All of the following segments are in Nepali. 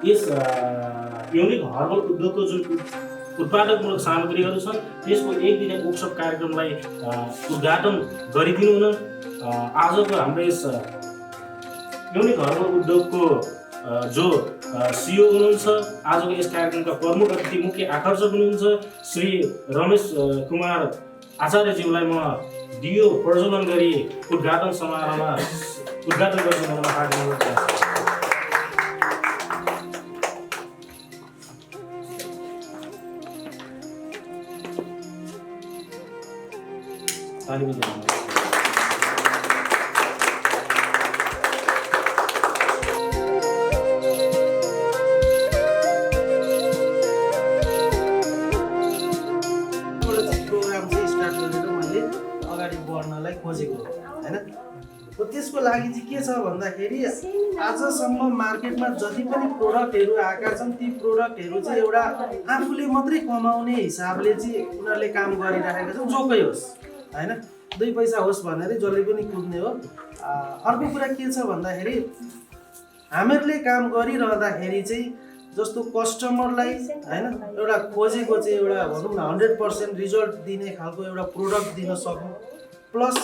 यस युनिक हर्बल उद्योगको जुन उत्पादकमूलक सामग्रीहरू छन् त्यसको एक दिने वर्कसप कार्यक्रमलाई उद्घाटन गरिदिनु हुन आजको हाम्रो यस युनिक हर्बल उद्योगको जो सिओ हुनुहुन्छ, आजको यस कार्यक्रमका प्रमुख अतिथि मुख्य आकर्षक हुनुहुन्छ श्री रमेश कुमार आचार्यज्यूलाई म दियो प्रज्वलन गरी उद्घाटन समारोहमा उद्घाटन गर्नु त्यसको लागि चाहिँ के छ भन्दाखेरि आजसम्म मार्केटमा जति पनि प्रोडक्टहरू आएका छन् ती प्रोडक्टहरू चाहिँ एउटा आफूले मात्रै कमाउने हिसाबले चाहिँ उनीहरूले काम गरिराखेका छन्, जोकै होस् होइन, 2 पैसा होस् भनेर जसले पनि कुद्ने हो। अर्को कुरा के छ भन्दाखेरि हामीहरूले काम गरिरहँदाखेरि चाहिँ जस्तो कस्टमरलाई होइन एउटा खोजेको चाहिँ एउटा भनौँ न 100% रिजल्ट दिने खालको एउटा प्रोडक्ट दिन सकौँ, प्लस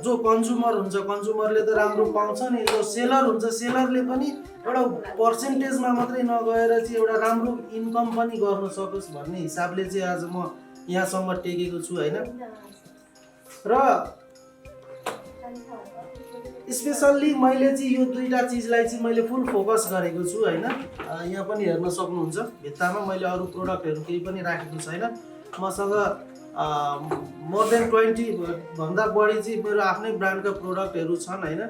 जो कन्ज्युमर हुन्छ कन्ज्युमरले त राम्रो पाउँछ नि, जो सेलर हुन्छ सेलरले पनि एउटा पर्सेन्टेजमा मात्रै नगएर चाहिँ एउटा राम्रो इन्कम पनि गर्न सकोस् भन्ने हिसाबले चाहिँ आज म यहाँसम्म टेकेको छु होइन। र स्पेसल्ली मैले चाहिँ यो 2टा चिजलाई चाहिँ मैले फुल फोकस गरेको छु होइन। यहाँ पनि हेर्न सक्नुहुन्छ भित्तामा मैले अरू प्रोडक्टहरू केही पनि राखेको छैन। मसँग मोर देन 20 भन्दा बढी चाहिँ मेरो आफ्नै ब्रान्डका प्रोडक्टहरू छन् होइन।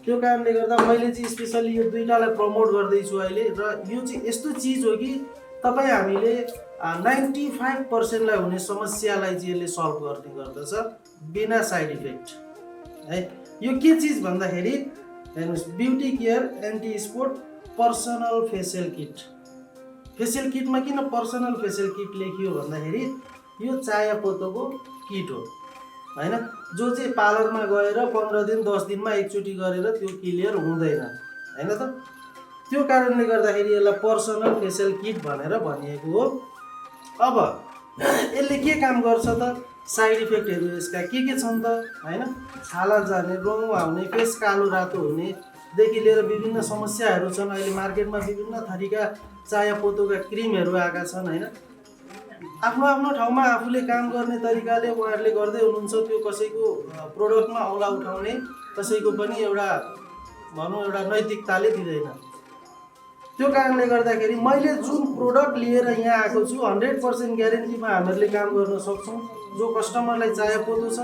त्यो कारणले गर्दा मैले चाहिँ स्पेसल्ली यो 2टालाई प्रमोट गर्दैछु अहिले। र यो चाहिँ यस्तो चिज हो कि तपाईँ हामीले 95% लाई हुने समस्यालाई चाहिँ यसले सल्भ गर्ने गर्दछ बिना साइड इफेक्ट है। यो के चिज भन्दाखेरि हेर्नुहोस्, beauty care anti sport personal facial kit. Facial किटमा किन पर्सनल फेसियल किट लेखियो भन्दाखेरि यो चाया पोतोको किट हो होइन, जो चाहिँ पार्लरमा गएर 15 दिन 10 दिनमा एकचोटि गरेर त्यो क्लियर हुँदैन होइन त। त्यो कारणले गर्दाखेरि यसलाई पर्सनल फेसियल किट भनेर भनिएको हो। अब यसले के काम गर्छ त, साइड इफेक्टहरू यसका के छन् त होइन, छाला जाने, रौँ आउने, फेस कालो रातो हुनेदेखि लिएर विभिन्न समस्याहरू छन्। अहिले मार्केटमा विभिन्न थरीका चाया पोतोका क्रिमहरू आएका छन् होइन। आफ्नो आफ्नो ठाउँमा आफूले काम गर्ने तरिकाले उहाँहरूले गर्दै हुनुहुन्छ। त्यो कसैको प्रोडक्टमा औला उठाउने कसैको पनि एउटा भनौँ एउटा नैतिकताले दिँदैन। त्यो कारणले गर्दाखेरि मैले जुन प्रोडक्ट लिएर यहाँ आएको छु 100% ग्यारेन्टीमा हामीहरूले काम गर्न सक्छौँ। जो कस्टमरलाई चाया पोतो छ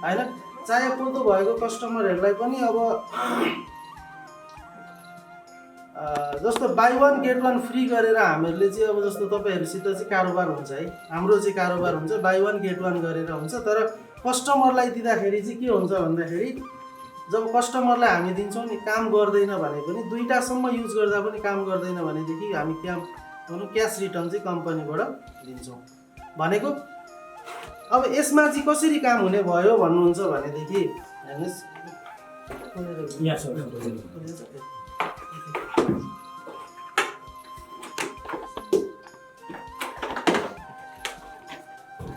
होइन, चाया पोतो भएको कस्टमरहरूलाई पनि अब जस्तो बाई 1 गेट 1 फ्री गरेर हामीहरूले चाहिँ अब जस्तो तपाईँहरूसित चाहिँ कारोबार हुन्छ है, हाम्रो चाहिँ कारोबार हुन्छ बाई 1 गेट 1 गरेर हुन्छ। तर कस्टमरलाई दिँदाखेरि चाहिँ के हुन्छ भन्दाखेरि जब कस्टमरलाई हामी दिन्छौँ नि काम गर्दैन भने पनि 2टासम्म युज गर्दा पनि काम गर्दैन भनेदेखि हामी क्यास रिटर्न चाहिँ कम्पनीबाट दिन्छौँ भनेको। अब यसमा चाहिँ कसरी काम हुने भयो भन्नुहुन्छ भनेदेखि हेर्नुहोस्,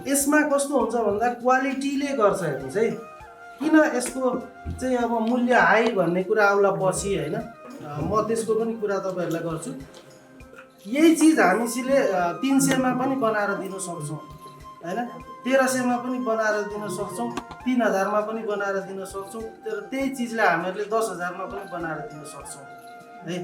यसमा कस्तो हुन्छ भन्दा क्वालिटीले गर्छ। हेर्नुहोस् है, किन यसको चाहिँ अब मूल्य हाई भन्ने कुरा आउला पछि होइन, म त्यसको पनि कुरा तपाईँहरूलाई गर्छु। यही चिज हामीले 300 पनि बनाएर दिन सक्छौँ होइन, 1300 पनि बनाएर दिन सक्छौँ, 3000 पनि बनाएर दिन सक्छौँ। तर त्यही चिजलाई हामीहरूले 10,000 पनि बनाएर दिन सक्छौँ है।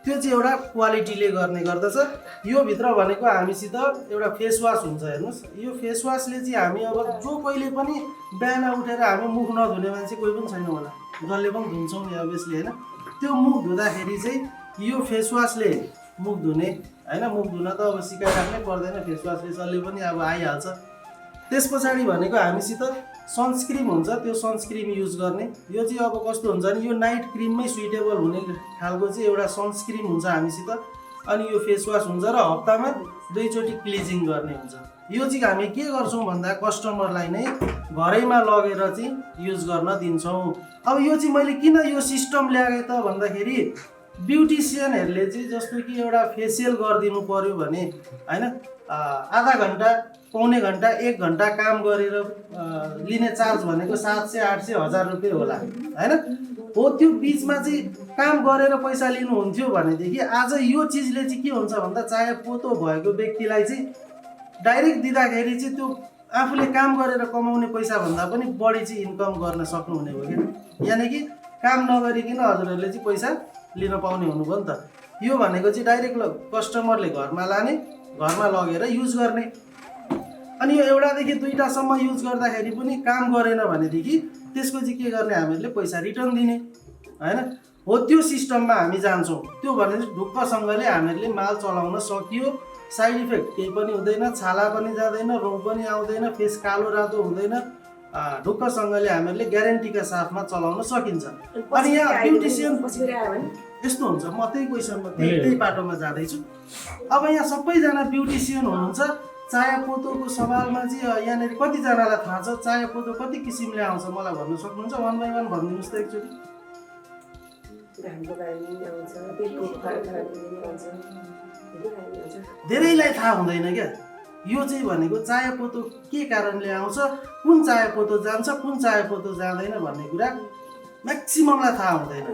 त्यो चाहिँ एउटा क्वालिटीले गर्ने गर्दछ। यो भित्र भनेको हामीसित एउटा फेस वास हुन्छ। हेर्नुहोस्, यो फेस वासले चाहिँ हामी अब जो कहिले पनि बिहान उठेर हामी मुख नधुने मान्छे कोही पनि छैन होला, जसले पनि धुन्छौँ नि अभियसली होइन। त्यो मुख धुँदाखेरि चाहिँ यो फेस वासले मुख धुने होइन, मुख धुन त अब सिकाइराख्नै पर्दैन, फेस वासले जसले पनि अब आइहाल्छ। त्यस पछाडि भनेको हामीसित सनस्क्रिम हुन्छ, त्यो सनस्क्रिम युज गर्ने। यो चाहिँ अब कस्तो हुन्छ भने यो नाइट क्रिममै सुइटेबल हुने खालको चाहिँ एउटा सनस्क्रिम हुन्छ हामीसित। अनि यो फेस वास हुन्छ र हप्तामा 2 चोटि क्लिजिङ गर्ने हुन्छ। यो चाहिँ हामी के गर्छौँ भन्दा कस्टमरलाई नै घरैमा लगेर चाहिँ युज गर्न दिन्छौँ। अब यो चाहिँ मैले किन यो सिस्टम ल्याएँ त भन्दाखेरि ब्युटिसियनहरूले चाहिँ जस्तो कि एउटा फेसियल गरिदिनु पर्यो भने होइन आधा घन्टा पौने घन्टा 1 घन्टा काम गरेर लिने चार्ज भनेको 700 800 1000 रुपियाँ होला होइन। हो त्यो बिचमा चाहिँ काम गरेर पैसा लिनुहुन्थ्यो भनेदेखि आज यो चिजले चाहिँ के हुन्छ भन्दा चाहे पोतो भएको व्यक्तिलाई चाहिँ डाइरेक्ट दिँदाखेरि चाहिँ त्यो आफूले काम गरेर कमाउने पैसा भन्दा पनि बढी चाहिँ इन्कम गर्न सक्नुहुने हो क्या। यानि कि काम नगरिकन हजुरहरूले चाहिँ पैसा लिन पाउने हुनुभयो नि त। यो भनेको चाहिँ डाइरेक्ट कस्टमरले घरमा लाने घरमा लगेर युज गर्ने। अनि यो एउटादेखि 2टासम्म युज गर्दाखेरि पनि काम गरेन भनेदेखि त्यसको चाहिँ के गर्ने हामीहरूले पैसा रिटर्न दिने होइन। हो त्यो सिस्टममा हामी जान्छौँ। त्यो भने चाहिँ ढुक्कसँगले हामीहरूले माल चलाउन सकियो, साइड इफेक्ट केही पनि हुँदैन, छाला पनि जाँदैन, रोग पनि आउँदैन, फेस कालो रातो हुँदैन, ढुक्कसँगले हामीहरूले ग्यारेन्टीका साथमा चलाउन सकिन्छ। अनि यहाँ ब्युटिसियन यस्तो हुन्छ, म त्यही क्वेसनमा त्यही बाटोमा जाँदैछु। अब यहाँ सबैजना ब्युटिसियन हुनुहुन्छ। चाया पोतोको सवालमा चाहिँ यहाँनिर कतिजनालाई थाहा छ चाया पोतो कति किसिमले आउँछ मलाई भन्न सक्नुहुन्छ? 1 बाई 1 भनिदिनुहोस् त एकचोटि। धेरैलाई थाहा हुँदैन क्या यो चाहिँ भनेको चाया पोतो के कारणले आउँछ, कुन चाया पोतो जान्छ, कुन चाया पोतो जाँदैन भन्ने कुरा म्याक्सिममलाई थाहा हुँदैन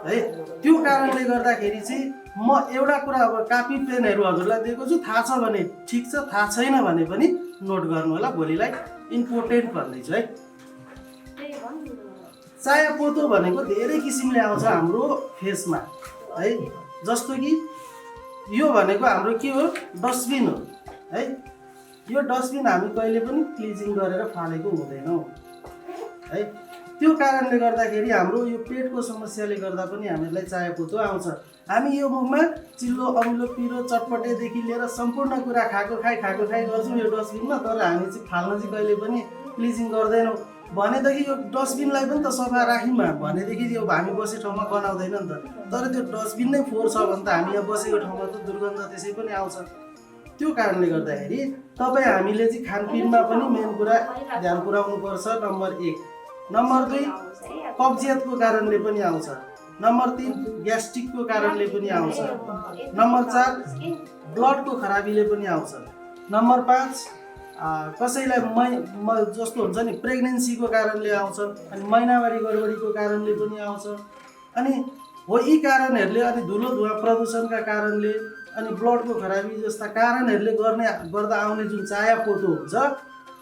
है। त्यो कारणले गर्दाखेरि चाहिँ म एउटा कुरा अब कापी पेनहरू हजुरलाई दिएको छु, थाहा छ भने ठिक छ, थाहा छैन भने पनि नोट गर्नु होला, भोलिलाई इम्पोर्टेन्ट भन्दैछु है। चाया पोतो भनेको धेरै किसिमले आउँछ हाम्रो फेसमा है। जस्तो कि यो भनेको हाम्रो के हो, डस्टबिन हो है। यो डस्टबिन हामी कहिले पनि क्लिजिङ गरेर फालेको हुँदैनौँ है। त्यो कारणले गर्दाखेरि हाम्रो यो पेटको समस्याले गर्दा पनि हामीलाई चाया पोतो आउँछ। हामी यो मुखमा चिल्लो अमिलो पिरो चटपटेदेखि लिएर सम्पूर्ण कुरा खाएको खाइ गर्छौँ यो डस्टबिनमा, तर हामी चाहिँ फाल्न चाहिँ कहिले पनि क्लिजिङ गर्दैनौँ। भनेदेखि यो डस्टबिनलाई पनि त सफा राख्यौँ भनेदेखि यो हामी बसेको ठाउँमा गनाउँदैन नि त। तर त्यो डस्टबिन नै फोहोर छ भने त हामी यहाँ बसेको ठाउँमा त दुर्गन्ध त्यसै पनि आउँछ। त्यो कारणले गर्दाखेरि तपाईँ हामीले चाहिँ खानपिनमा पनि मेन कुरा ध्यान पुर्याउनुपर्छ। नम्बर 1। नम्बर 2 कब्जियतको कारणले पनि आउँछ। नम्बर 3 ग्यास्ट्रिकको कारणले पनि आउँछ। नम्बर 4 ब्लडको खराबीले पनि आउँछ। नम्बर 5 कसैलाई जस्तो हुन्छ नि प्रेग्नेन्सीको कारणले आउँछ, अनि महिनावारी गडबडीको कारणले पनि आउँछ। अनि हो यी कारणहरूले, अनि धुलो धुवा प्रदूषणका कारणले, अनि ब्लडको खराबी जस्ता कारणहरूले गर्दा आउने जुन चाया पोतो हुन्छ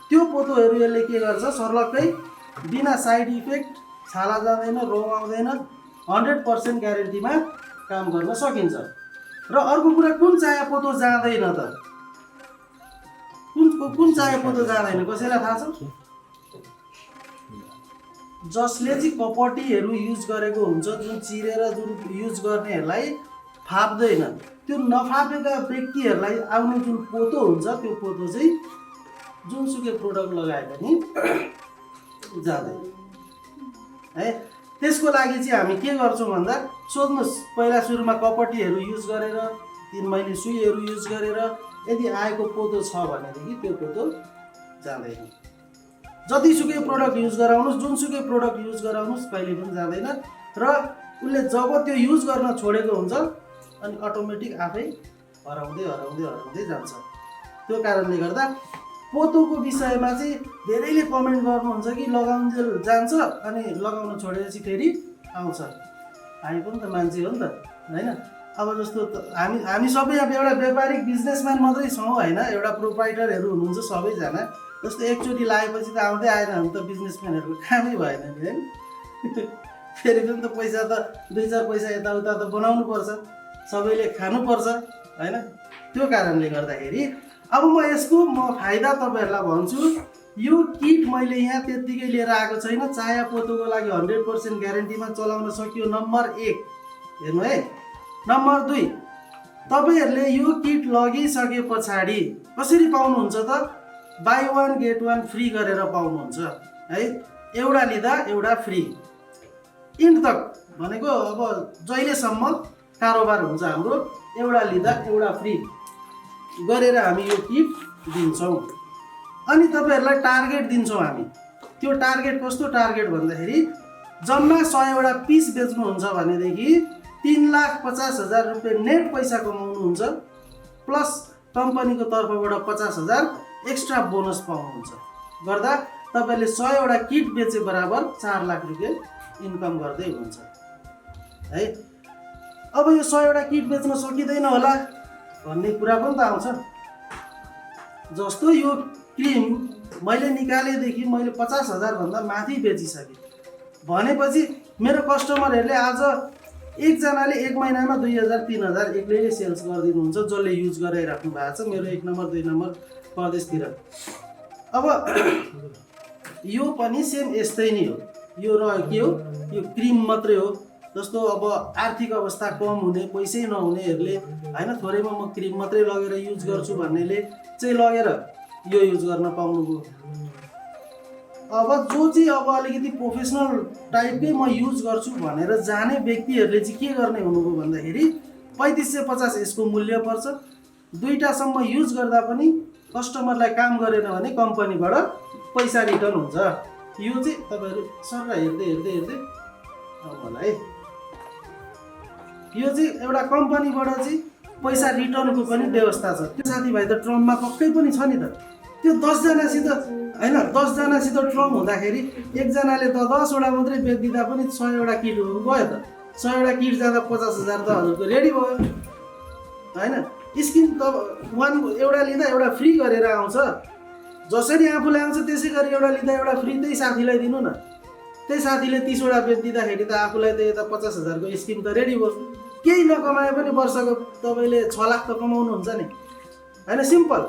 त्यो पोतोहरू यसले के गर्छ, सर्लक्कै बिना साइड इफेक्ट, छाला जाँदैन, रोग आउँदैन, 100% ग्यारेन्टीमा काम गर्न सकिन्छ। र अर्को कुरा कुन चाया पोतो जाँदैन त? कुन चाया पोतो जाँदैन कसैलाई थाहा छ? जसले चाहिँ कपटीहरू युज गरेको हुन्छ, जुन चिरेर जुन युज गर्नेहरूलाई फाप्दैन, त्यो नफापेका व्यक्तिहरूलाई आउने जुन पोतो हुन्छ त्यो पोतो चाहिँ जुनसुकै प्रोडक्ट लगाए पनि जाँदैन है। त्यसको लागि चाहिँ हामी के गर्छौँ भन्दा सोध्नुहोस्, पहिला सुरुमा कपटीहरू युज गरेर 3 महिने सुईहरू युज गरेर यदि आएको पोतो छ भनेदेखि त्यो पोतो जाँदैन। जतिसुकै प्रोडक्ट युज गराउनुहोस्, जुनसुकै प्रोडक्ट युज गराउनुहोस्, कहिले पनि जाँदैन। र उसले जब त्यो युज गर्न छोडेको हुन्छ अनि अटोमेटिक आफै हराउँदै जान्छ। त्यो कारणले गर्दा पोतोको विषयमा चाहिँ धेरैले कमेन्ट गर्नुहुन्छ कि लगाउन्जेल जान्छ अनि लगाउन छोडेपछि फेरि आउँछ। हामी पनि त मान्छे हो नि त होइन। अब जस्तो हामी सबै अब एउटा व्यापारिक बिजनेसम्यान मात्रै छौँ होइन, एउटा प्रोप्राइटरहरू हुनुहुन्छ सबैजना। जस्तो एकचोटि लागेपछि त आउँदै आएन भने त बिजनेसम्यानहरूको कामै भएन नि होइन। फेरि पनि त पैसा त 2-4 पैसा यताउता त बनाउनु पर्छ, सबैले खानुपर्छ होइन। त्यो कारणले गर्दाखेरि अब म फाइदा तपाईँहरूलाई भन्छु। यो किट मैले यहाँ त्यत्तिकै लिएर आएको छैन। चाया पोतोको लागि 100% ग्यारेन्टीमा चलाउन सकियो। नम्बर 1 हेर्नु है। नम्बर 2 तपाईँहरूले यो किट लगिसके पछाडि कसरी पाउनुहुन्छ त? बाई 1 गेट 1 फ्री गरेर पाउनुहुन्छ है। एउटा लिँदा एउटा फ्री। इन्ड तक भनेको अब जहिलेसम्म कारोबार हुन्छ हाम्रो, एउटा लिँदा एउटा फ्री गरेर हामी यो किट दिन्छौँ। अनि तपाईँहरूलाई टार्गेट दिन्छौँ हामी। त्यो टार्गेट कस्तो टार्गेट भन्दाखेरि जम्मा 100 वटा पिस बेच्नुहुन्छ भनेदेखि 3,50,000 रुपियाँ नेट पैसा कमाउनुहुन्छ प्लस कम्पनीको तर्फबाट 50,000 एक्स्ट्रा बोनस पाउनुहुन्छ गर्दा तपाईँले 100वटा किट बेचे बराबर 4 लाख रुपियाँ इन्कम गर्दै हुन्छ है। अब यो 100वटा किट बेच्न सकिँदैन होला भन्ने कुरा पनि त आउँछ। जस्तो यो क्रिम मैले निकालेदेखि मैले 50,000 भन्दा माथि बेचिसकेँ भनेपछि मेरो कस्टमरहरूले आज एकजनाले 1 महिनामा 2,000 3,000 एक्लैले सेल्स गरिदिनुहुन्छ जसले युज गरिराख्नु भएको छ मेरो 1 नम्बर 2 नम्बर प्रदेशतिर। अब यो पनि सेम यस्तै नै हो। यो र के हो यो क्रिम मात्रै हो। जस्तो अब आर्थिक अवस्था कम हुने पैसै नहुनेहरूले होइन थोरैमा म क्रिम मात्रै लगेर युज गर्छु भन्नेले चाहिँ लगेर यो युज गर्न पाउनुभयो। अब जो चाहिँ अब अलिकति प्रोफेसनल टाइपकै म युज गर्छु भनेर जाने व्यक्तिहरूले चाहिँ के गर्ने हुनुभयो भन्दाखेरि 3550 यसको मूल्य पर्छ। दुईटासम्म युज गर्दा पनि कस्टमरलाई काम गरेन भने कम्पनीबाट पैसा रिटर्न हुन्छ। यो चाहिँ तपाईँहरू सर हेर्दै हेर्दै हेर्दै होला है। यो चाहिँ एउटा कम्पनीबाट चाहिँ पैसा रिटर्नको पनि व्यवस्था छ। त्यो साथीभाइ त ट्रममा पक्कै पनि छ नि त। त्यो 10जनासित होइन 10जनासित ट्रम हुँदाखेरि एकजनाले त 10वटा मात्रै बेचिदिँदा पनि 100वटा किट गयो त। 100वटा किट जाँदा 50,000 त हजुरको रेडी भयो होइन। स्किन त एउटा लिँदा एउटा फ्री गरेर आउँछ। जसरी आफूलाई आउँछ त्यसै गरी एउटा लिँदा एउटा फ्री त्यही साथीलाई दिनु न। त्यही साथीले 30वटा बेचिदिँदाखेरि त आफूलाई त यता 50,000को स्किम त रेडी भयो। केही नकमाए पनि वर्षको तपाईँले 6 लाख त कमाउनुहुन्छ नि होइन सिम्पल।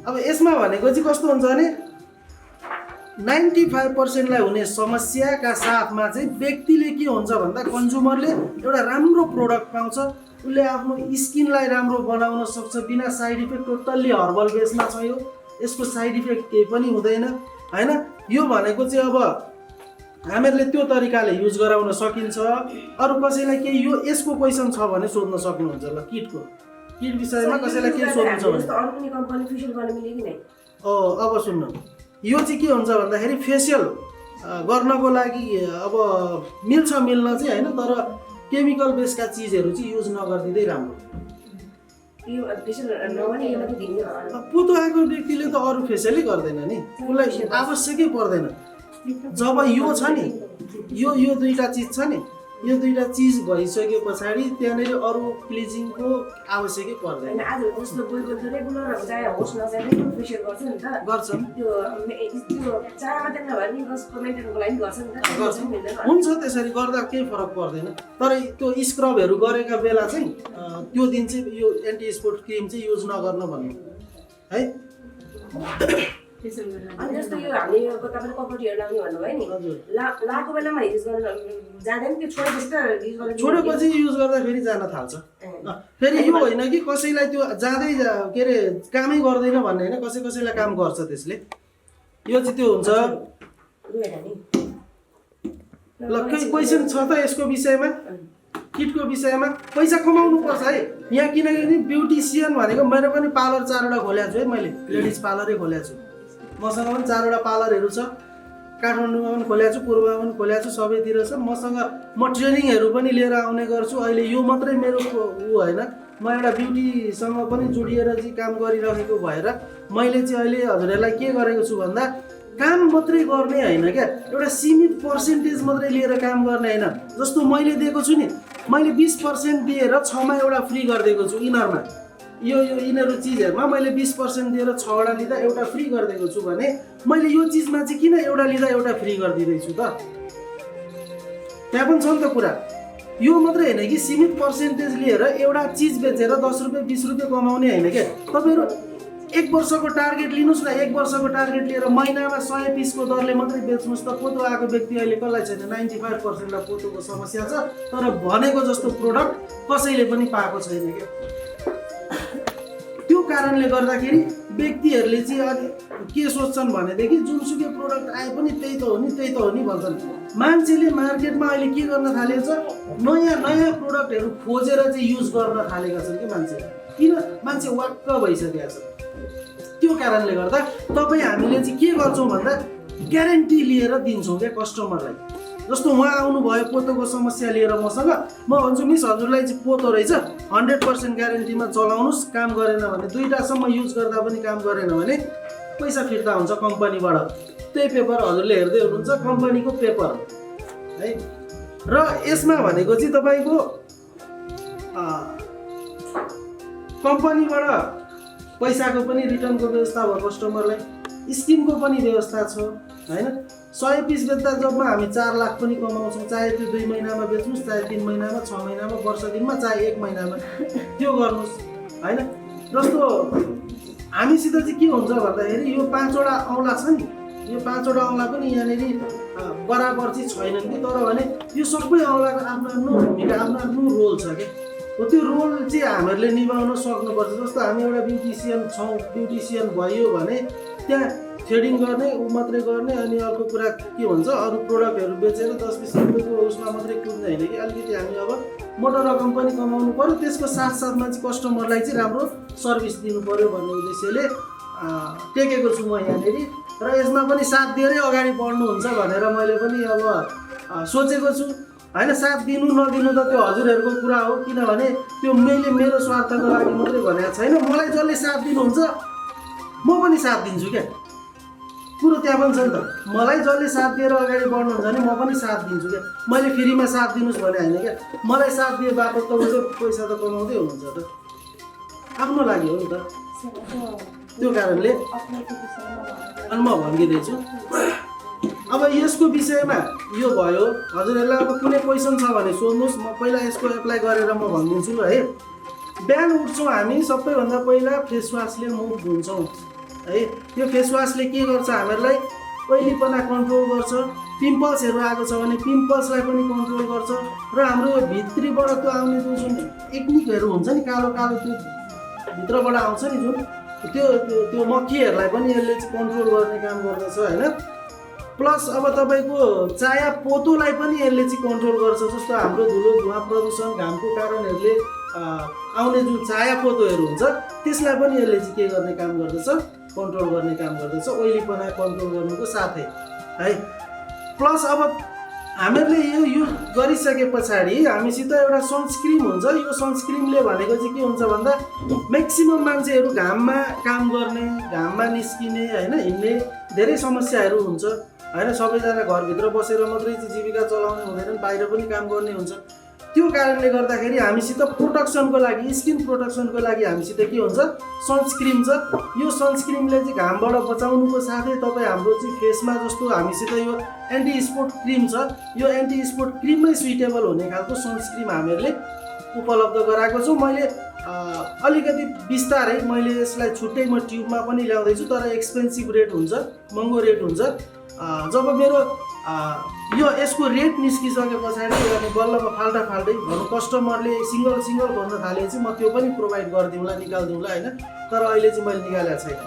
अब यसमा भनेको चाहिँ कस्तो हुन्छ भने 95% हुने समस्याका साथमा चाहिँ व्यक्तिले के हुन्छ भन्दा कन्ज्युमरले एउटा राम्रो प्रोडक्ट पाउँछ। उसले आफ्नो स्किनलाई राम्रो बनाउन सक्छ बिना साइड इफेक्ट। टोटल्ली हर्बल बेसमा छ यो। यसको साइड इफेक्ट केही पनि हुँदैन होइन। यो भनेको चाहिँ अब हामीहरूले त्यो तरिकाले युज गराउन सकिन्छ। अरू कसैलाई केही यो यसको क्वेसन छ भने सोध्न सक्नुहुन्छ ल। किट विषयमा कसैलाई केही सोध्नु छ भने अब सुन्नु यो चाहिँ के हुन्छ भन्दाखेरि फेसियल गर्नको लागि अब मिल्न चाहिँ होइन तर केमिकल बेसका चिजहरू चाहिँ युज नगरिदिँदै राम्रो। पोतो आएको व्यक्तिले त अरू फेसियलै गर्दैन नि उसलाई आवश्यकै पर्दैन। जब यो छ नि यो दुईटा चिज छ नि यो दुईटा चिज भइसके पछाडि त्यहाँनिर अरू क्लिजिङको आवश्यकै पर्दैन। हुन्छ त्यसरी गर्दा केही फरक पर्दैन। तर त्यो स्क्रबहरू गरेका बेला चाहिँ त्यो दिन चाहिँ यो एन्टी स्पोर्ट क्रिम चाहिँ युज नगर्न भन्नु है। अनि जस्तो यो हामी तपाईँले कपडीहरू लाउने भन्नुभयो नि लाएको बेलामा युज गर्न जाँदैन त्यो छोडेपछि युज गर्दा फेरि जान थाल्छ। फेरि यो होइन कि कसैलाई त्यो जाँदै के अरे कामै गर्दैन भन्ने होइन। कसैलाई काम गर्छ त्यसले। यो चाहिँ त्यो हुन्छ। ल केही क्वेसन छ त यसको विषयमा किटको विषयमा? पैसा कमाउनु पर्छ है यहाँ किनकि ब्युटिसियन भनेको मेरो पनि पार्लर 4वटा खोलेको छु है। मैले लेडिज पार्लरै खोलेको छु। मसँग पनि 4वटा पार्लरहरू छ। काठमाडौँमा पनि खोलेको छु पूर्वमा पनि खोलेको छु सबैतिर छ। मसँग म ट्रेनिङहरू पनि लिएर आउने गर्छु। अहिले यो मात्रै मेरो होइन म एउटा ब्युटीसँग पनि जोडिएर चाहिँ काम गरिरहेको भएर मैले चाहिँ अहिले हजुरहरूलाई के गरेको छु भन्दा काम मात्रै गर्ने होइन क्या एउटा सीमित पर्सेन्टेज मात्रै लिएर काम गर्ने होइन। जस्तो मैले दिएको छु नि मैले 20% दिएर 6मा एउटा फ्री गरिदिएको छु। इनरमा यो यिनीहरू चिजहरूमा मैले 20% दिएर 6वटा लिँदा एउटा फ्री गरिदिएको छु भने मैले यो चिजमा चाहिँ किन एउटा लिँदा एउटा फ्री गरिदिँदैछु त? त्यहाँ पनि छ नि त कुरा। यो मात्रै होइन कि सीमित पर्सेन्टेज लिएर एउटा चिज बेचेर 10 रुपियाँ 20 रुपियाँ कमाउने होइन क्या। तपाईँहरू 1 वर्षको टार्गेट लिनुहोस् न। 1 वर्षको टार्गेट लिएर महिनामा 100 पिसको दरले मात्रै बेच्नुहोस् त। पोतो आएको व्यक्ति अहिले कसलाई छैन? 95% लाई पोतोको समस्या छ तर भनेको जस्तो प्रोडक्ट कसैले पनि पाएको छैन क्या। त्यो कारणले गर्दाखेरि व्यक्तिहरूले चाहिँ अलि के सोच्छन् भनेदेखि जुनसुकै प्रोडक्ट आए पनि त्यही त हो नि भन्छन्। मान्छेले मार्केटमा अहिले के गर्न थालेको छ नयाँ प्रोडक्टहरू खोजेर चाहिँ युज गर्न थालेका छन् कि मान्छे। किन मान्छे वाक्क भइसकेको छ। त्यो कारणले गर्दा हामीले चाहिँ के गर्छौँ भन्दा ग्यारेन्टी लिएर दिन्छौँ क्या कस्टमरलाई। ल जस्तो उहाँ आउनुभयो पोतोको समस्या लिएर मसँग, म भन्छु मिस हजुरलाई चाहिँ पोतो रहेछ 100% ग्यारेन्टीमा चलाउनुहोस्, काम गरेन भने 2टासम्म युज गर्दा पनि काम गरेन भने पैसा फिर्ता हुन्छ कम्पनीबाट। त्यही पेपर हजुरले हेर्दै हुनुहुन्छ, कम्पनीको पेपर है। र यसमा भनेको चाहिँ तपाईँको कम्पनीबाट पैसाको पनि रिटर्नको व्यवस्था भयो, कस्टमरलाई स्किमको पनि व्यवस्था छ होइन। 100 पिस बेच्दा जबमा हामी 4 लाख पनि कमाउँछौँ, चाहे त्यो 2 महिनामा बेच्नुहोस्, चाहे 3 महिनामा, 6 महिनामा, वर्ष दिनमा, चाहे 1 महिनामा, त्यो गर्नुहोस् होइन। जस्तो हामीसित चाहिँ के हुन्छ भन्दाखेरि यो 5वटा औँला छ नि, यो 5वटा औँला पनि यहाँनिर बराबर चाहिँ छैनन् कि, तर भने यो सबै औँलाको आफ्नो आफ्नो भूमिका, आफ्नो आफ्नो रोल छ कि। हो त्यो रोल चाहिँ हामीहरूले निभाउन सक्नुपर्छ। जस्तो हामी एउटा ब्युटिसियन छौँ, ब्युटिसियन भयो भने त्यहाँ थ्रेडिङ गर्ने ऊ मात्रै गर्ने, अनि अर्को कुरा के भन्छ अरू प्रोडक्टहरू बेचेर 10-20 रुपियाँको उसमा मात्रै कुद्ने होइन कि। अलिकति हामी अब मोटो रकम पनि कमाउनु पऱ्यो, त्यसको साथसाथमा चाहिँ कस्टमरलाई चाहिँ राम्रो सर्भिस दिनु पऱ्यो भन्ने उद्देश्यले टेकेको छु म यहाँनिर। र यसमा पनि साथ दिएरै अगाडि बढ्नुहुन्छ भनेर मैले पनि अब सोचेको छु होइन। साथ दिनु नदिनु त त्यो हजुरहरूको कुरा हो, किनभने त्यो मैले मेरो स्वार्थको लागि मात्रै भनेको छैन। मलाई जसले साथ दिनुहुन्छ म पनि साथ दिन्छु क्या, कुरो त्यहाँ पनि छ नि त। मलाई जसले साथ दिएर अगाडि बढ्नुहुन्छ भने म पनि साथ दिन्छु क्या। मैले फ्रीमा साथ दिनुहोस् भने होइन क्या, मलाई साथ दिए बापत त चाहिँ पैसा त कमाउँदै हुनुहुन्छ त, आफ्नो लागि हो नि त। त्यो कारणले अनि म भनिदिँदैछु। अब यसको विषयमा यो भयो, हजुरहरूलाई अब कुनै क्वेसन छ भने सोध्नुहोस्, म पहिला यसको एप्लाई गरेर म भनिदिन्छु ल है। बिहान उठ्छौँ हामी, सबैभन्दा पहिला फेसवासले मुख धुन्छौँ है। त्यो फेसवासले के गर्छ हामीहरूलाई, ओइलीपना कन्ट्रोल गर्छ, पिम्पल्सहरू आएको छ भने पिम्पल्सलाई पनि कन्ट्रोल गर्छ, र हाम्रो भित्रीबाट त्यो आउने जुन एक्निकहरू हुन्छ नि, कालो कालो त्यो भित्रबाट आउँछ नि जुन त्यो मक्खीहरूलाई पनि यसले चाहिँ कन्ट्रोल गर्ने काम गर्दछ होइन। प्लस अब तपाईँको चाया पोतोलाई पनि यसले चाहिँ कन्ट्रोल गर्छ। जस्तो हाम्रो धुलो धुवा प्रदूषण घामको कारणहरूले आउने जुन चाया पोतोहरू हुन्छ त्यसलाई पनि यसले चाहिँ के गर्ने काम गर्दछ, कन्ट्रोल गर्ने काम गर्दछ, ओइलीपना कन्ट्रोल गर्नुको साथै है। प्लस अब हामीहरूले यो युज गरिसके पछाडि हामीसित एउटा सनस्क्रिन हुन्छ। यो सनस्क्रिनले भनेको चाहिँ के हुन्छ भन्दा म्याक्सिमम मान्छेहरू घाममा काम गर्ने, घाममा निस्किने होइन, हिँड्ने धेरै समस्याहरू हुन्छ होइन। सबैजना घरभित्र बसेर मात्रै चाहिँ जीविका चलाउने हुँदैन, बाहिर पनि काम गर्ने हुन्छ। त्यो कारणले गर्दाखेरि हामीसित प्रोटेक्सनको लागि, स्किन प्रोटेक्सनको लागि हामीसित के हुन्छ, सनस्क्रिन छ। यो सनस्क्रिनले चाहिँ घामबाट बचाउनुको साथै तपाईँ हाम्रो चाहिँ फेसमा जस्तो हामीसित यो एन्टी स्पोट क्रिम छ, यो एन्टी स्पोट क्रिममै सुइटेबल हुने खालको सनस्क्रिन हामीहरूले उपलब्ध गराएको छौँ। मैले अलिकति बिस्तारै मैले यसलाई छुट्टै म ट्युबमा पनि ल्याउँदैछु, तर एक्सपेन्सिभ रेट हुन्छ, महँगो रेट हुन्छ। जब मेरो यसको रेट निस्किसके पछाडि अनि बल्ल फाल्टा फाल्टै भनौँ कस्टमरले सिङ्गल भन्न थाले चाहिँ म त्यो पनि प्रोभाइड गरिदिउँला, निकालिदिउँला होइन। तर अहिले चाहिँ मैले निकालेको छैन।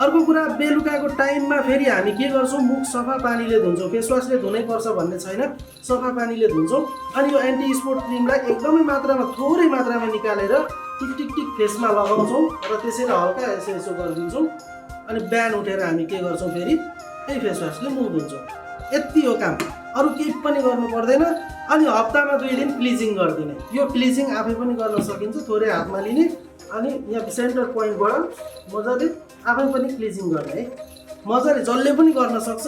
अर्को कुरा, बेलुकाको टाइममा फेरि हामी के गर्छौँ, मुख सफा पानीले धुन्छौँ। फेसवासले धुनै पर्छ भन्ने छैन, सफा पानीले धुन्छौँ। अनि यो एन्टी स्पोट क्रिमलाई एकदमै मात्रामा, थोरै मात्रामा निकालेर टिक टिक टिक फेसमा लगाउँछौँ र त्यसैले हल्का यसो गरिदिन्छौँ। अनि बिहान उठेर हामी के गर्छौँ, फेरि यही फेसवासले मुख धुन्छौँ। यति हो काम, अरू केही पनि गर्नु पर्दैन। अनि हप्तामा 2 दिन क्लिजिङ गरिदिने। यो क्लिजिङ आफै पनि गर्न सकिन्छ, थोरै हातमा लिने अनि यहाँ सेन्टर पोइन्टबाट मजाले आफै पनि क्लिजिङ गर्ने है। मजाले जसले पनि गर्न सक्छ,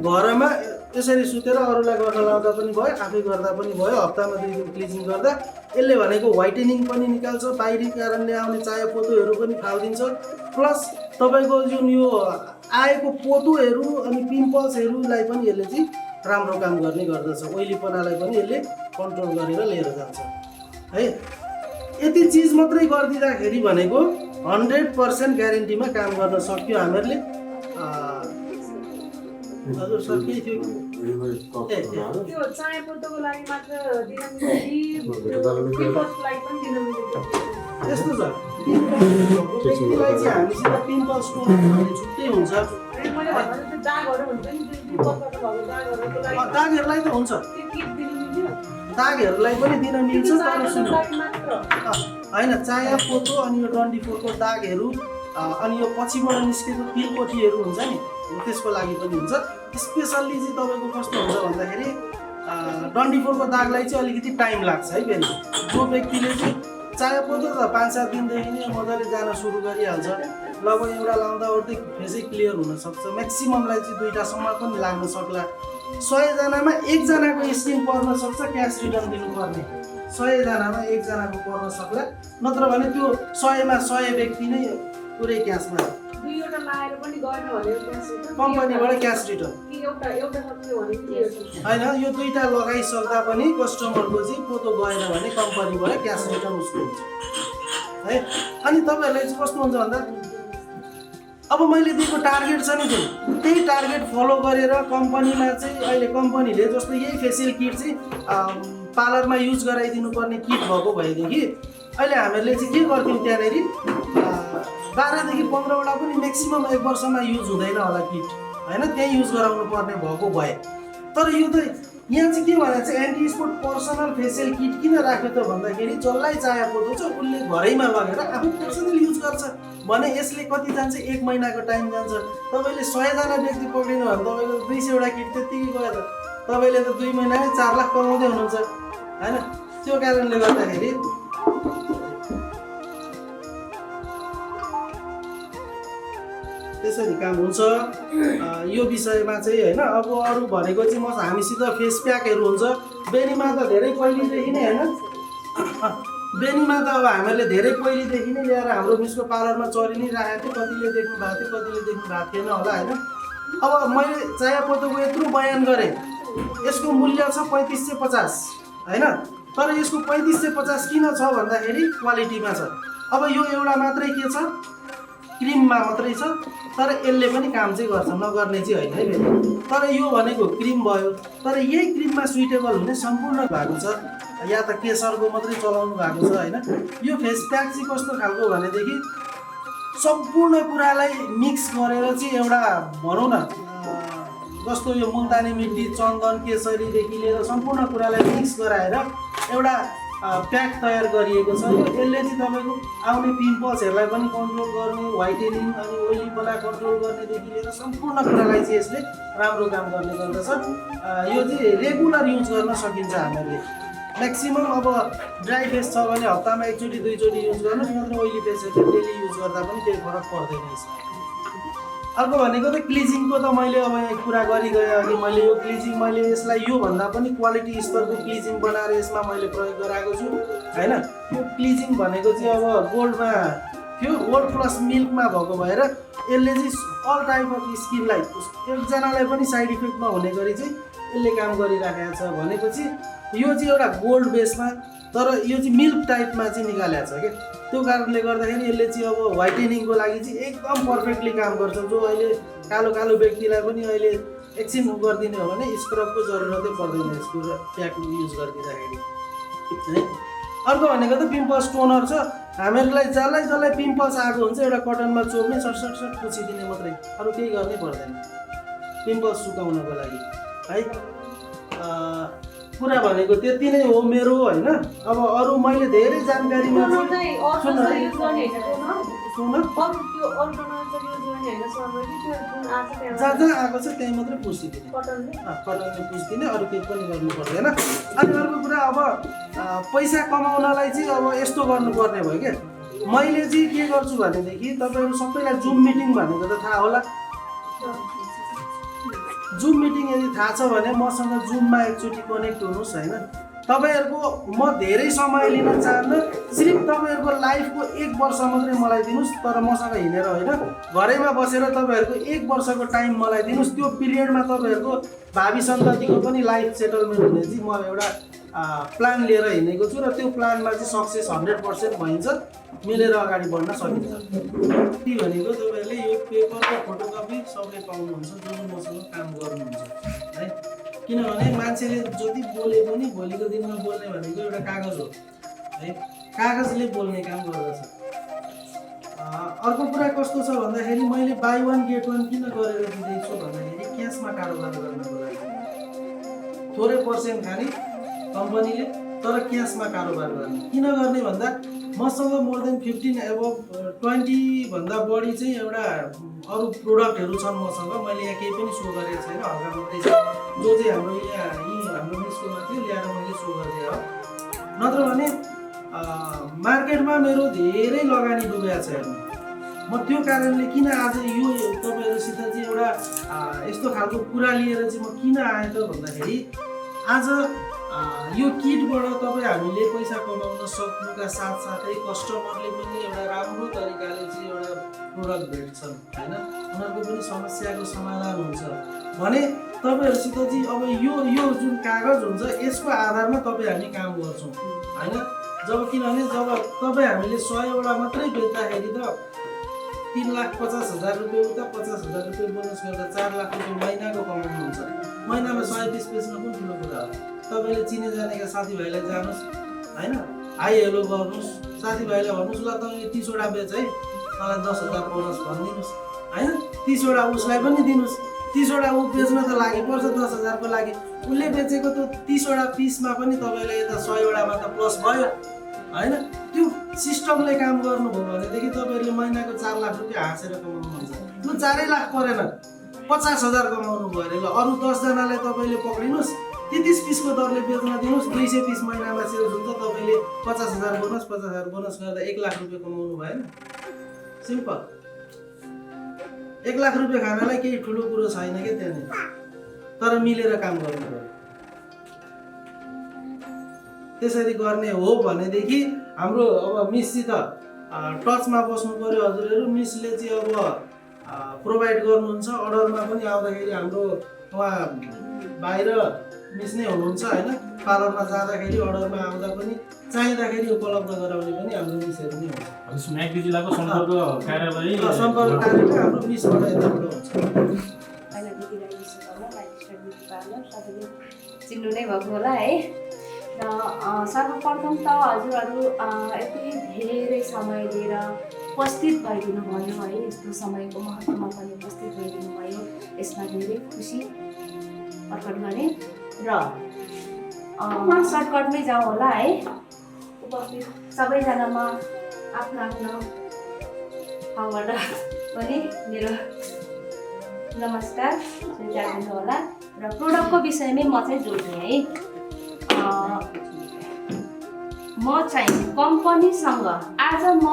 घरमा यसरी सुतेर अरूलाई गर्न लाउँदा पनि भयो, आफै गर्दा पनि भयो। हप्तामा 2 दिन क्लिजिङ गर्दा यसले भनेको व्हाइटेनिङ पनि निकाल्छ, बाहिरी कारणले आउने चाया पोतोहरू पनि फालिदिन्छ। प्लस तपाईँको जुन यो आएको पोतोहरू अनि पिम्पल्सहरूलाई पनि यसले चाहिँ राम्रो काम गर्ने गर्दछ, ओइलीपनालाई पनि यसले कन्ट्रोल गरेर लिएर जान्छ है। यति चिज मात्रै गरिदिँदाखेरि भनेको 100% ग्यारेन्टीमा काम गर्न सक्यो हामीहरूले। हजुर सर केही थियो त्यो चाया पोतोको लागि मात्र दिन पिम्पल्सलाई पनि दिन मिलेको यस्तो छ। व्यक्तिलाई चाहिँ हामीसित पिम्पल्सको छुट्टै हुन्छ, मैले भन्दा त्यो दागहरू हुन्छ नि, त्यो पिम्पल्सबाट भएको दागहरूको लागि दागहरूलाई त हुन्छ, त्यो किट दिन मिल्यो, दागहरूलाई पनि दिन मिल्छ। तर सुन्नु मात्र होइन, चाया पोतो अनि यो 24को दागहरू अनि यो पछिबाट निस्केको पिलकोठीहरू हुन्छ नि, त्यसको लागि पनि हुन्छ। स्पेसल्ली चाहिँ तपाईँको कस्तो हुन्छ भन्दाखेरि डन्डीफोरको दागलाई चाहिँ अलिकति टाइम लाग्छ है फेरि। जो व्यक्तिले चाहिँ चायापत्ती त 5-7 दिनदेखि नै मजाले जान सुरु गरिहाल्छ, लगभग एउटा लाउँदा ओर्दै फेसै क्लियर हुनसक्छ। म्याक्सिममलाई चाहिँ 2टासम्म पनि लाग्न सक्ला। 100 जनामा 1 जनाको स्किन पर्न सक्छ क्यास रिटर्न दिनुपर्ने, 100 जनामा 1 जनाको पर्न सक्ला, नत्र भने त्यो 100 मा 100 व्यक्ति नै पुरै क्यासमा दुईवटा लाएर पनि गएन भने क्यास रिटर्न कम्पनीबाट क्यास रिटर्न कि एउटा सक्यो भने होइन। यो 2टा लगाइसक्दा पनि कस्टमरको चाहिँ पोतो गएन भने कम्पनीबाट क्यास रिटर्न उसको हुन्छ है। अनि तपाईँहरूलाई चाहिँ कस्तो हुन्छ भन्दा अब मैले दिएको टार्गेट छ नि जुन, त्यही टार्गेट फलो गरेर कम्पनीमा चाहिँ अहिले कम्पनीले जस्तो यही फेसियल किट चाहिँ पार्लरमा युज गराइदिनु पर्ने किट भएको भएदेखि अहिले हामीहरूले चाहिँ के गर्थ्यौँ त्यहाँनिर 12 देखि 15वटा पनि म्याक्सिमम 1 वर्षमा युज हुँदैन होला किट होइन, त्यही युज गराउनु पर्ने भएको भए। तर यो त यहाँ चाहिँ के भने चाहिँ एन्टी स्पोट पर्सनल फेसियल किट किन राख्यो त भन्दाखेरि जसलाई चायापत्ती छ उसले घरैमा लगेर आफू पर्सनल युज गर्छ भने यसले कति जान्छ, 1 महिनाको टाइम जान्छ। तपाईँले 100 जना व्यक्ति पक्रिनु भने तपाईँको 200वटा किट त्यत्तिकै गयो त तपाईँले त 2 महिनामै 4 लाख कमाउँदै हुनुहुन्छ होइन। त्यो कारणले गर्दाखेरि त्यसरी काम हुन्छ यो विषयमा चाहिँ होइन। अब अरू भनेको चाहिँ हामीसित फेस प्याकहरू हुन्छ बेनीमा त धेरै पहिलेदेखि नै होइन, बेनीमा त अब हामीहरूले धेरै पहिलेदेखि नै ल्याएर हाम्रो मिसको पार्लरमा चलि नै राखेको थियो। कतिले देख्नु भएको थियो, कतिले देख्नु भएको थिएन होला होइन। अब मैले चायापत्तीको यत्रो बयान गरेँ, यसको मूल्य छ 3550 होइन, तर यसको 3550 किन छ भन्दाखेरि क्वालिटीमा छ। अब यो एउटा मात्रै के छ, क्रिममा मात्रै छ, तर यसले पनि काम चाहिँ गर्छ, नगर्ने चाहिँ होइन है फेरि। तर यो भनेको क्रिम भयो, तर यही क्रिममा सुइटेबल हुने सम्पूर्ण भएको छ, या त केसरको मात्रै चलाउनु भएको छ होइन। यो फेस प्याक चाहिँ कस्तो खालको भनेदेखि सम्पूर्ण कुरालाई मिक्स गरेर चाहिँ एउटा भनौँ न जस्तो यो मुल्तानी मिट्टी, चन्दन, केसरीदेखि लिएर सम्पूर्ण कुरालाई मिक्स गराएर एउटा प्याक तयार गरिएको छ। यसले चाहिँ तपाईँको आउने पिम्पल्सहरूलाई पनि कन्ट्रोल गर्ने, व्हाइटेनिङ अनि ओइलीपना कन्ट्रोल गर्नेदेखि लिएर सम्पूर्ण कुरालाई चाहिँ यसले राम्रो काम गर्ने गर्दछ। यो चाहिँ रेगुलर युज गर्न सकिन्छ हामीहरूले। म्याक्सिमम अब ड्राई फेस छ भने हप्तामा 1चोटि 2चोटि युज गर्नु, नत्र ओइली फेसहरूले डेली युज गर्दा पनि केही फरक पर्दैन यसमा। अर्को भनेको त क्लिजिङको त मैले अब यहाँ कुरा गरिगएँ अघि। मैले यो क्लिजिङ मैले यसलाई योभन्दा पनि क्वालिटी स्तरको क्लिजिङ बनाएर यसमा मैले प्रयोग गराएको छु होइन। यो क्लिजिङ भनेको चाहिँ अब गोल्डमा थियो, गोल्ड प्लस मिल्कमा भएको भएर यसले चाहिँ अल टाइप अफ स्किनलाई एकजनालाई पनि साइड इफेक्ट नहुने गरी चाहिँ यसले काम गरिराखेको छ। भनेपछि यो चाहिँ एउटा गोल्ड बेसमा, तर यो चाहिँ मिल्क टाइपमा चाहिँ निकालेको छ क्या। त्यो कारणले गर्दाखेरि यसले चाहिँ अब व्हाइटेनिङको लागि चाहिँ एकदम पर्फेक्टली काम गर्छ। जो अहिले कालो कालो व्यक्तिलाई पनि अहिले एकछिन गरिदिने हो भने स्क्रबको जरुरतै पर्दैन यसको प्याक युज गरिदिँदाखेरि है। अर्को भनेको त पिम्पल्स टोनर छ। हामीहरूलाई जसलाई पिम्पल्स आएको हुन्छ एउटा कटनमा चोप्ने सट पुछिदिने मात्रै, अरू केही गर्नै पर्दैन पिम्पल्स सुकाउनको लागि है। कुरा भनेको त्यति नै हो मेरो होइन। अब अरू मैले धेरै जानकारीमा जहाँ जहाँ आएको छ त्यहीँ मात्रै पुछिदिने, कटनले पुछिदिने, अरू केही पनि गर्नु पर्दैन। अनि अर्को कुरा अब पैसा कमाउनलाई चाहिँ अब यस्तो गर्नुपर्ने भयो क्या। मैले चाहिँ के गर्छु भनेदेखि तपाईँहरू सबैलाई जुम मिटिङ भनेको त थाहा होला। जुम मिटिङ यदि थाहा छ भने मसँग जुममा एकचोटि कनेक्ट हुनुहोस् होइन। तपाईँहरूको म धेरै समय लिन चाहन्न, सिर्फ तपाईँहरूको लाइफको 1 वर्ष मात्रै मलाई दिनुहोस्, तर मसँग हिँडेर होइन, घरैमा बसेर तपाईँहरूको 1 वर्षको टाइम मलाई दिनुहोस्। त्यो पिरियडमा तपाईँहरूको भावी सन्ततिको पनि लाइफ सेटलमेन्ट हुने चाहिँ म एउटा प्लान लिएर हिँडेको छु र त्यो प्लानमा चाहिँ सक्सेस 100% भइन्छ, मिलेर अगाडि बढ्न सकिन्छ। के भनेको तपाईँहरूले यो पेपर र फोटोकपी सबले पाउनुहुन्छ जो मसँग काम गर्नुहुन्छ है। किनभने मान्छेले जति बोले पनि भोलिको दिनमा बोल्ने भनेको एउटा कागज हो है, कागजले बोल्ने काम गर्दछ। अर्को कुरा कस्तो छ भन्दाखेरि मैले बाई 1 गेट 1 किन गरेर दिँदैछु भन्दाखेरि क्यासमा कारोबार गर्नको लागि थोरै पर्सेन्ट खाने कम्पनीले, तर क्यासमा कारोबार गर्ने। किन गर्ने भन्दा मसँग मोर देन 15 एबभ 20 भन्दा बढी चाहिँ एउटा अरू प्रोडक्टहरू छन् मसँग। मैले यहाँ केही पनि सो गरेको छैन, हल्का मात्रै छ जो चाहिँ हाम्रो यहाँ हाम्रो मिसकोमा थियो ल्याएर मैले सो गरिदिएँ हो। नत्र भने मार्केटमा मेरो धेरै लगानी डुबेको छ हेर्नु। म त्यो कारणले किन आज यो तपाईँहरूसित चाहिँ एउटा यस्तो खालको कुरा लिएर चाहिँ म किन आएँ त भन्दाखेरि आज यो किटबाट तपाईँ हामीले पैसा कमाउन सक्नुका साथसाथै कस्टमरले पनि एउटा राम्रो तरिकाले चाहिँ एउटा प्रोडक्ट भेट्छन् होइन, उनीहरूको पनि समस्याको समाधान हुन्छ भने तपाईँहरूसित चाहिँ अब यो जुन कागज हुन्छ यसको आधारमा तपाईँ हामी काम गर्छौँ होइन। जब किनभने जब तपाईँ हामीले 100वटा मात्रै बेच्दाखेरि त 3,50,000 रुपियाँ उता 50,000 रुपियाँ बोनस गर्दा 4 लाख रुपियाँ महिनाको कमाउनुहुन्छ। महिनामा 100 पिस बेच्न कुन ठुलो कुरा हो। तपाईँले चिने जानेका साथीभाइलाई जानुहोस् होइन, हाई हेलो गर्नुहोस्, साथीभाइलाई भन्नुहोस् ल तपाईँले 30वटा बेच है, मलाई 10,000 बोनस भनिदिनुहोस् होइन। 30वटा उसलाई पनि दिनुहोस्, 30वटा ऊ बेच्न त लागि पर्छ 10,000को लागि। उसले बेचेको त 30वटा पिसमा पनि तपाईँलाई यता 100वटामा त प्लस भयो होइन। त्यो सिस्टमले काम गर्नुभयो भनेदेखि तपाईँहरूले महिनाको 4 लाख रुपियाँ हाँसेर कमाउनुहुन्छ। लु 4 लाख परेन, 50,000 कमाउनु भयो अरे। ल अरू 10 जनालाई तपाईँले पक्रिनुहोस्, 30 पिसको दरले बेच्न दिनुहोस्, 200 पिस महिनामा सेल्स हुन्छ, तपाईँले 50,000 बोनस 50,000 बोनस गर्दा 1 लाख रुपियाँ कमाउनु भएन। सिम्पल। 1 लाख रुपियाँ खानालाई केही ठुलो कुरो छैन क्या त्यहाँनिर, तर मिलेर काम गर्नु पर्यो। त्यसरी गर्ने हो भनेदेखि हाम्रो अब मिससित टचमा बस्नु पर्यो हजुरहरू। मिसले चाहिँ अब प्रोभाइड गर्नुहुन्छ, अर्डरमा पनि आउँदाखेरि हाम्रो उहाँ बाहिर मिस नै हुनुहुन्छ होइन। पार्लरमा जाँदाखेरि अर्डरमा आउँदा पनि चाहिँदाखेरि उपलब्ध गराउने पनि हाम्रो मिसहरू नै हुन्छ। म्याग्दी जिल्लाको सम्पर्क कार्यालय हाम्रो मिसबाट यताबाट हुन्छ। सबैले चिन्नु नै भएको होला है। र सर्वप्रथम त हजुरहरू यति धेरै समय लिएर उपस्थित भइदिनु भयो है, यस्तो समयको महत्त्वमा पनि उपस्थित भइदिनु भयो, यसमा धेरै खुसी प्रकट गरेँ। र सर्टकटमै जाउँ होला है। उपस्थित सबैजनामा आफ्नो आफ्नो ठाउँबाट पनि मेरो नमस्कार स्वीकारिदिनु होला। र प्रोडक्टको विषयमै म चाहिँ जोड्ने है। म चाहिँ कम्पनीसँग आज म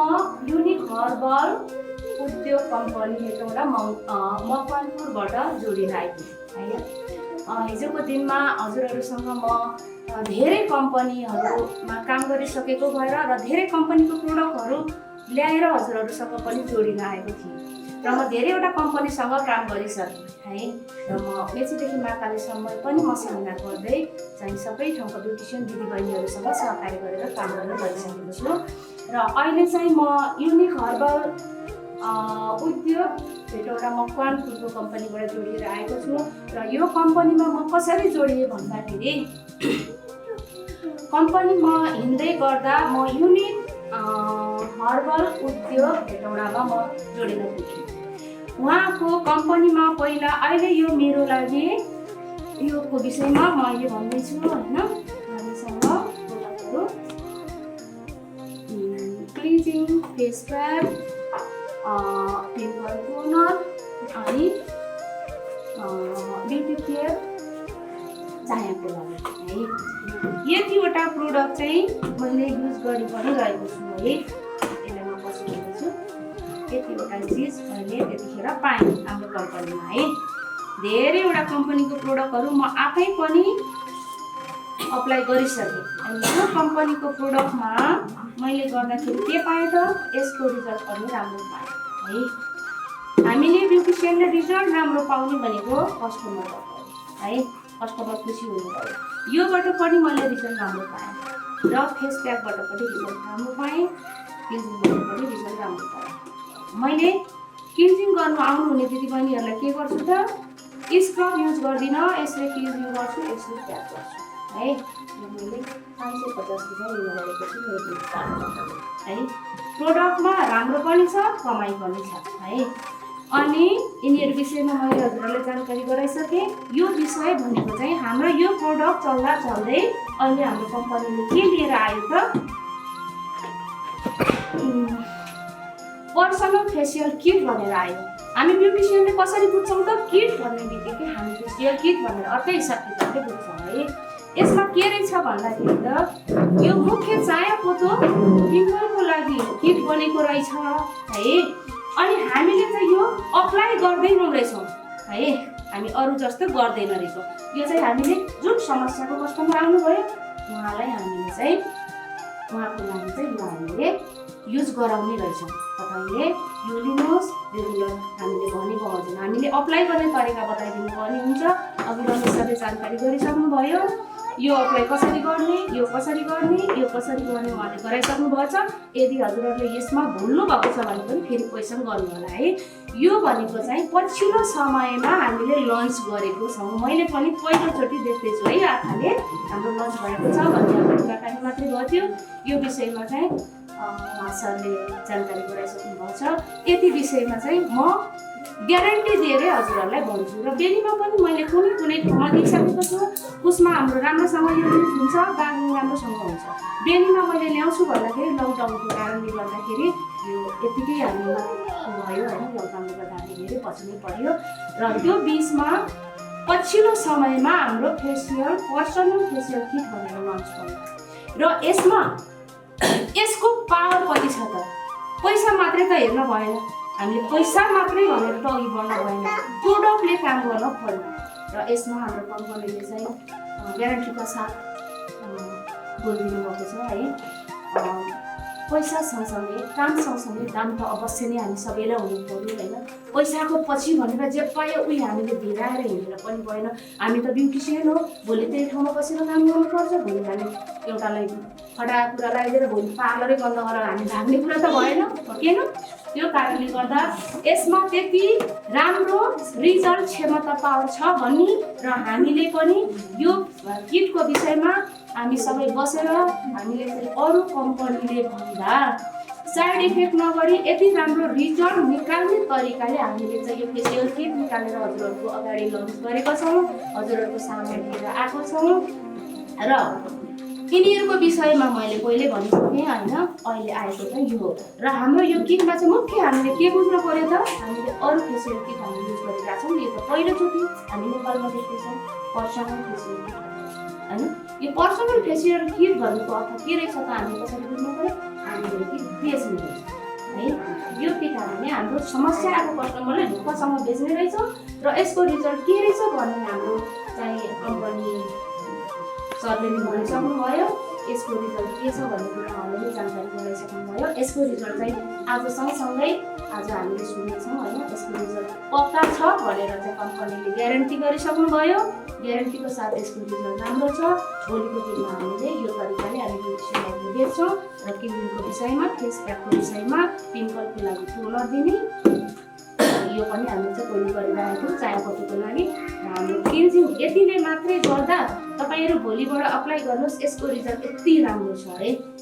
युनिक हर्बल उद्योग कम्पनी हेटौँडा मकवानपुरबाट जोडिन आइपुगेँ होइन। हिजोको दिनमा हजुरहरूसँग म धेरै कम्पनीहरूमा काम गरिसकेको भएर र धेरै कम्पनीको प्रोडक्टहरू ल्याएर हजुरहरूसँग पनि जोडिन आएको थिएँ र म धेरैवटा कम्पनीसँग काम गरिसकेँ है। र म मेचीदेखि महाकालीसम्म पनि म सेमिनार गर्दै चाहिँ सबै ठाउँको ब्युटिसियन दिदीबहिनीहरूसँग सहकारी गरेर काम गर्न गरिसकेको छु। र अहिले चाहिँ म युनिक हर्बल उद्योग हेटौँडा मकवानपुरको कम्पनीबाट जोडिएर आएको छु। र यो कम्पनीमा म कसरी जोडिएँ भन्दाखेरि कम्पनीमा हिँड्दै गर्दा म युनिक हर्बल उद्योग हेटौँडामा म जोडिन पुगेँ। उहाँको कम्पनीमा पहिला अहिले यो मेरो लागि योको विषयमा म अहिले भन्दैछु होइन। हामीसँग प्रोडक्टहरू क्लिजिङ फेस क्याप, पिम्पल टोनर अनि ब्युटी केयर चाहिएको लागि है। यतिवटा प्रोडक्ट चाहिँ मैले युज गरि पनि रहेको छु है। यसलाई म पछि भन्दैछु। यतिवटा चिज मैले त्यतिखेर पाएँ हाम्रो कम्पनीमा है। धेरैवटा कम्पनीको प्रोडक्टहरू म आफै पनि अप्लाई गरिसकेँ। अनि यो कम्पनीको प्रोडक्टमा मैले गर्दाखेरि के पाएँ त यसको रिजल्ट पनि राम्रो पाएँ है। हामीले ब्युटिसियनले रिजल्ट राम्रो पाउने भनेको कस्टमरबाट है। कस्टमर खुसी हुनुभयो, योबाट पनि मैले रिजल्ट राम्रो पाएँ र फेस प्याकबाट पनि रिजल्ट राम्रो पाएँ, क्लिन्जिङबाट पनि रिजल्ट राम्रो पाएँ। मैले क्लिन्जिङ गर्नु आउनुहुने दिदीबहिनीहरूलाई के गर्छु त स्क्रब युज गर्दिनँ, यसले क्लिन्जिङ गर्छु, यसले प्याक गर्छु है। मैले 550 रुपियाँ लिनुभएको छु मेरो है। प्रोडक्टमा राम्रो पनि छ, कमाइ पनि छ है। अनि यिनीहरू विषयमा मैले हजुरहरूलाई जानकारी गराइसकेँ। यो विषय भनेको चाहिँ हाम्रो यो प्रोडक्ट चल्दा चल्दै अहिले हाम्रो कम्पनीले के लिएर आयो त पर्सनल फेसियल किट भनेर आयो। हामी ब्युटिसियनले कसरी बुझ्छौँ त किट भन्ने बित्तिकै हामी फेसियल किट भनेर अर्कै हिसाब किताबले बुझ्छौँ है। यसमा के रहेछ भन्दाखेरि त यो मुख्य चायापत्तो पिम्पलको लागि किट बनेको रहेछ है। अनि हामीले चाहिँ यो अप्लाई गर्दैनौँ रहेछौँ है, हामी अरू जस्तो गर्दैन रहेछौँ। यो चाहिँ हामीले जुन समस्याको कस्टमर आउनुभयो उहाँलाई हामीले चाहिँ उहाँको लागि चाहिँ यो हामीले युज गराउने रहेछौँ। तपाईँले यो लिनुहोस्, रेगुलर हामीले भनेको हजुर हामीले अप्लाई गर्ने तरिका बताइदिनु पर्ने हुन्छ। अघि रमेश सरले जानकारी गरिसक्नुभयो यो अप्लाई कसरी गर्ने, यो कसरी गर्ने, यो कसरी गर्ने उहाँले गराइसक्नु भएको छ। यदि हजुरहरूले यसमा भुल्नु भएको छ भने पनि फेरि क्वेसन गर्नु होला है। यो भनेको चाहिँ पछिल्लो समयमा हामीले लन्च गरेको छौँ। मैले पनि पहिलोचोटि देख्दैछु है आँखाले हाम्रो लन्च भएको छ भन्ने हाम्रो कुराकानी मात्रै भयो थियो। यो विषयमा चाहिँ उहाँ सरले जानकारी गराइसक्नु भएको छ। यति विषयमा चाहिँ म ग्यारेन्टी दिएर हजुरहरूलाई भन्छु र बेनीमा पनि मैले कुनै ठाउँमा दिइसकेको छु। उसमा हाम्रो राम्रोसँग युज हुन्छ, बागुङ राम्रोसँग हुन्छ। बेनीमा मैले ल्याउँछु भन्दाखेरि लकडाउनको कारणले गर्दाखेरि यो यतिकै हामीमा भयो होइन, लकडाउनले गर्दा हामी धेरै पछि नै पर्यो। र त्यो बिचमा पछिल्लो समयमा हाम्रो फेसियल पर्सनल फेसियल किट भनेर लन्च भयो र यसको पावर कति छ त? पैसा मात्रै त हेर्न भएन, हामीले पैसा मात्रै भनेर त अघि बढ्न भएन, प्रोडक्टले काम गर्न पर्यो। र यसमा हाम्रो कम्पनीले चाहिँ ग्यारेन्टीका साथ बोलिदिनु भएको छ है। पैसा सँगसँगै काम सँगसँगै दाम त अवश्य नै हामी सबैलाई हुनु पर्यो होइन। पैसाको पछि भनेर जे पायो उही हामीले भिराएर हिँडेर पनि भएन। हामी त ब्युटिसियन हो, भोलि त्यही ठाउँमा बसेर काम गर्नुपर्छ। भोलि हामी एउटालाई फटा कुरा लगाइदिएर भोलि पार्लरै बन्द गरेर हामी भाग्ने कुरा त भएन, सकेन। त्यो कारणले गर्दा यसमा त्यति राम्रो रिजल्ट क्षमता पावर छ भनी र हामीले पनि यो किटको विषयमा हामी सबै बसेर हामीले अरू कम्पनीले भन्दा साइड इफेक्ट नगरी यति राम्रो रिजल्ट निकाल्ने तरिकाले हामीले चाहिँ यो फेसियल किट निकालेर हजुरहरूको अगाडि लन्च गरेका छौँ, हजुरहरूको सामने लिएर आएको छौँ। र यिनीहरूको विषयमा मैले पहिले भनिसकेँ होइन, अहिले आएको चाहिँ यो हो। र हाम्रो यो किटमा चाहिँ मुख्य हामीले के बुझ्नु पर्यो त, हामीले अरू फेसियल किट हामी युज गरिरहेका छौँ। यो त पहिलोचोटि हामी नेपालमा देख्दैछौँ पर्सनल फेसियल किट होइन। यो पर्सनल फेसियल किट भन्नुको अर्थ के रहेछ त हामी कसरी बुझ्नु पर्यो, हामीले किट बेच्ने रहेछ है। यो किट हामीले हाम्रो समस्या आएको कस्टमरलाई ढुक्कसँग बेच्ने रहेछौँ र यसको रिजल्ट के रहेछ भन्ने हाम्रो चाहिँ कम्पनी सरले नि भनिसक्नुभयो। यसको रिजल्ट के छ भन्ने कुरा उहाँले जानकारी गराइसक्नुभयो। यसको रिजल्ट चाहिँ आज सँगसँगै आज हामीले सुनेछौँ होइन। यसको रिजल्ट पक्का छ भनेर चाहिँ कम्पनीले ग्यारेन्टी गरिसक्नुभयो। ग्यारेन्टीको साथ यसको रिजल्ट राम्रो छ। भोलिको दिनमा हामीले यो तरिकाले हामी ब्युटिसियनहरूले बेच्छौँ र क्रिमको विषयमा, फेस प्याकको विषयमा, पिम्पलको लागि टोनर दिने यो पनि हामीले चाहिँ पहिले गरिरहेको चायापत्तीको लागि। र हाम्रो क्लिन्जिङ यतिले मात्रै गर्दा तपाईँहरू भोलिबाट अप्लाई गर्नुहोस्, यसको रिजल्ट यति राम्रो छ है।